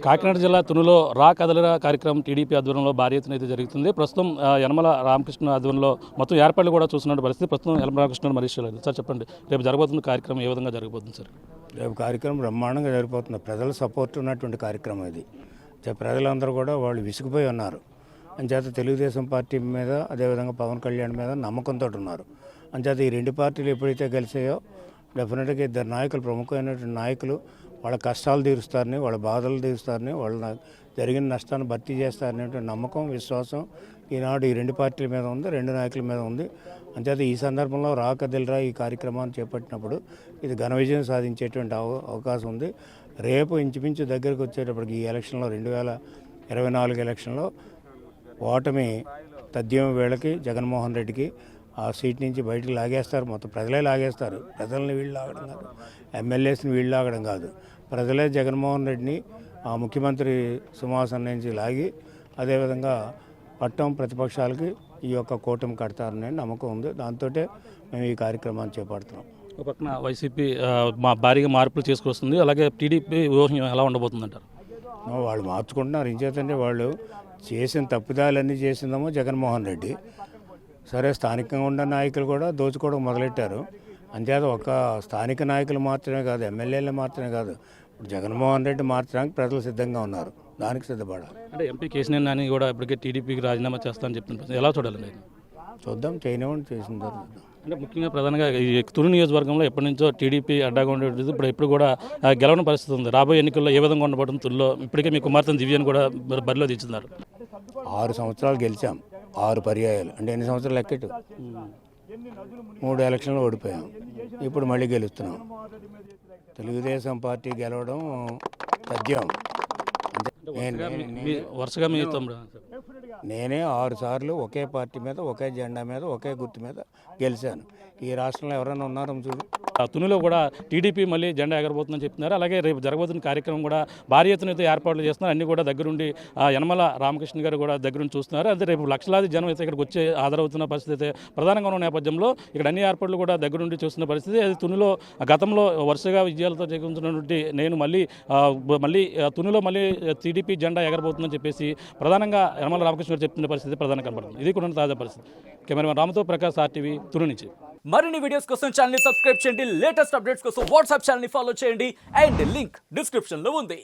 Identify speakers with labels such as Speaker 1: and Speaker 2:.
Speaker 1: కాకినాడ జిల్లా తునిలో రా కదలిరా కార్యక్రమం టీడీపీ ఆధ్వర్యంలో భారీ ఎత్తున అయితే జరుగుతుంది. ప్రస్తుతం యనమల రామకృష్ణ ఆధ్వర్యంలో మొత్తం ఏర్పాట్లు కూడా చూస్తున్న పరిస్థితి. ప్రస్తుతం యనమల రామకృష్ణ మరీష్ సార్ చెప్పండి, రేపు జరగబోతున్న కార్యక్రమం ఏ విధంగా జరగబోతుంది సార్?
Speaker 2: రేపు కార్యక్రమం బ్రహ్మాండంగా జరిగిపోతుంది. ప్రజల సపోర్ట్ ఉన్నటువంటి కార్యక్రమం ఇది. ప్రజలందరూ కూడా వాళ్ళు విసిగిపోయి ఉన్నారు. అంచేత తెలుగుదేశం పార్టీ మీద అదేవిధంగా పవన్ కళ్యాణ్ మీద నమ్మకంతో ఉన్నారు. అంచేత ఈ రెండు పార్టీలు ఎప్పుడైతే కలిసాయో డెఫినెట్గా ఇద్దరు నాయకులు, ప్రముఖమైనటువంటి నాయకులు వాళ్ళ కష్టాలు తీరుస్తారని, వాళ్ళ బాధలు తీరుస్తారని, వాళ్ళ జరిగిన నష్టాన్ని భర్తీ చేస్తారనేటువంటి నమ్మకం, విశ్వాసం ఈనాడు ఈ రెండు పార్టీల మీద ఉంది, రెండు నాయకుల మీద ఉంది. అంచేత ఈ సందర్భంలో రా కదిలిరా ఈ కార్యక్రమాన్ని చేపట్టినప్పుడు ఇది ఘన విజయం సాధించేటువంటి అవకాశం ఉంది. రేపు ఇంచుమించు దగ్గరికి వచ్చేటప్పటికి ఈ ఎలక్షన్లో 2024 ఎలక్షన్లో ఓటమి తథ్యం వేళకి జగన్మోహన్ రెడ్డికి ఆ సీట్ నుంచి బయటకు లాగేస్తారు. మొత్తం ప్రజలే లాగేస్తారు. ప్రజల్ని వీళ్ళు లాగడం కాదు, ఎమ్మెల్యేస్ని వీళ్ళు లాగడం కాదు, ప్రజలే జగన్మోహన్ రెడ్డిని ఆ ముఖ్యమంత్రి సింహాసనం నుంచి లాగి అదేవిధంగా పట్టం ప్రతిపక్షాలకి ఈ యొక్క కూటమి కడతారనే నమ్మకం ఉంది. దాంతో మేము ఈ కార్యక్రమాన్ని చేపడుతున్నాం.
Speaker 1: ఒక పక్కన వైసీపీ భారీగా మార్పులు చేసుకొస్తుంది, అలాగే టీడీపీ వ్యూహం ఎలా ఉండబోతుందంటారు?
Speaker 2: వాళ్ళు మార్చుకుంటున్నారు. ఇంచేతంటే వాళ్ళు చేసిన తప్పిదాలన్నీ చేసిందేమో జగన్మోహన్ రెడ్డి. సరే, స్థానికంగా ఉన్న నాయకులు కూడా దోచుకోవడం మొదలెట్టారు. అంతేత ఒక స్థానిక నాయకులు మాత్రమే కాదు, ఎమ్మెల్యేలు మాత్రమే కాదు, జగన్మోహన్ రెడ్డి మార్చడానికి ప్రజలు సిద్ధంగా ఉన్నారు. దానికి సిద్ధపడాలి.
Speaker 1: అంటే ఎంపీ కేసీఆర్ నాని కూడా ఇప్పటికే టీడీపీకి రాజీనామా చేస్తానని చెప్తున్నారు. ఎలా చూడాలి?
Speaker 2: చూద్దాం, చేయనివ్వండి, చేసిన తర్వాత.
Speaker 1: అంటే ముఖ్యంగా ప్రధానంగా ఈ తుని నియోజకవర్గంలో ఎప్పటి నుంచో టీడీపీ అడ్డాగా ఉండేది, ఇప్పుడు కూడా గెలవని పరిస్థితి ఉంది. రాబోయే ఎన్నికల్లో ఏ విధంగా ఉండబోతుంది తుల్లో? ఇప్పటికే మీ కుమార్తెను దివ్యను కూడా బరిలో దించున్నారు.
Speaker 2: 6 సంవత్సరాలు గెలిచాం, 6 పర్యాయాలు. అంటే ఎన్ని సంవత్సరాలు లెక్కెట్టు? 3 ఎలక్షన్లు ఓడిపోయాం, ఇప్పుడు మళ్ళీ గెలుస్తున్నాం. తెలుగుదేశం పార్టీ గెలవడం తథ్యం.
Speaker 1: వరుసగా
Speaker 2: నేనే 6 సార్లు ఒకే పార్టీ మీద, ఒకే జెండా మీద, ఒకే గుర్తు మీద గెలిచాను. ఈ రాష్ట్రంలో ఎవరైనా ఉన్నారో చూడు.
Speaker 1: తునిలో కూడా టీడీపీ మళ్ళీ జెండా ఎగరబోతుందని చెప్తున్నారు. అలాగే రేపు జరగబోతున్న కార్యక్రమం కూడా భారీ ఎత్తున అయితే ఏర్పాట్లు చేస్తున్నారు. అన్ని కూడా దగ్గరుండి యనమల రామకృష్ణ గారు కూడా దగ్గరుండి చూస్తున్నారు. అంటే రేపు లక్షలాది జనం అయితే ఇక్కడికి వచ్చి హాజరవుతున్న పరిస్థితి అయితే ప్రధానంగా ఉన్న నేపథ్యంలో ఇక్కడ అన్ని ఏర్పాట్లు కూడా దగ్గరుండి చూస్తున్న పరిస్థితి. అది తునిలో గతంలో వరుసగా విజయాలతో చేకూరుతున్నటువంటి నేను మళ్ళీ తునిలో మళ్ళీ టీడీపీ జెండా ఎగరబోతుందని చెప్పేసి ప్రధానంగా యనమల రామకృష్ణ గారు చెప్తున్న పరిస్థితి ప్రధానంగా కనబడుతుంది. ఇది కూడా తాజా పరిస్థితి. కెమెరామెన్ రామతో ప్రకాష్, RTV తుని నుంచి.
Speaker 3: మరిన్ని వీడియోస్ కోసం ఛానల్ ని సబ్స్క్రైబ్ చేయండి. లేటెస్ట్ అప్డేట్స్ కోసం వాట్సాప్ ఛానల్ ని ఫాలో చేయండి. అండ్ లింక్ డిస్క్రిప్షన్ లో ఉంది.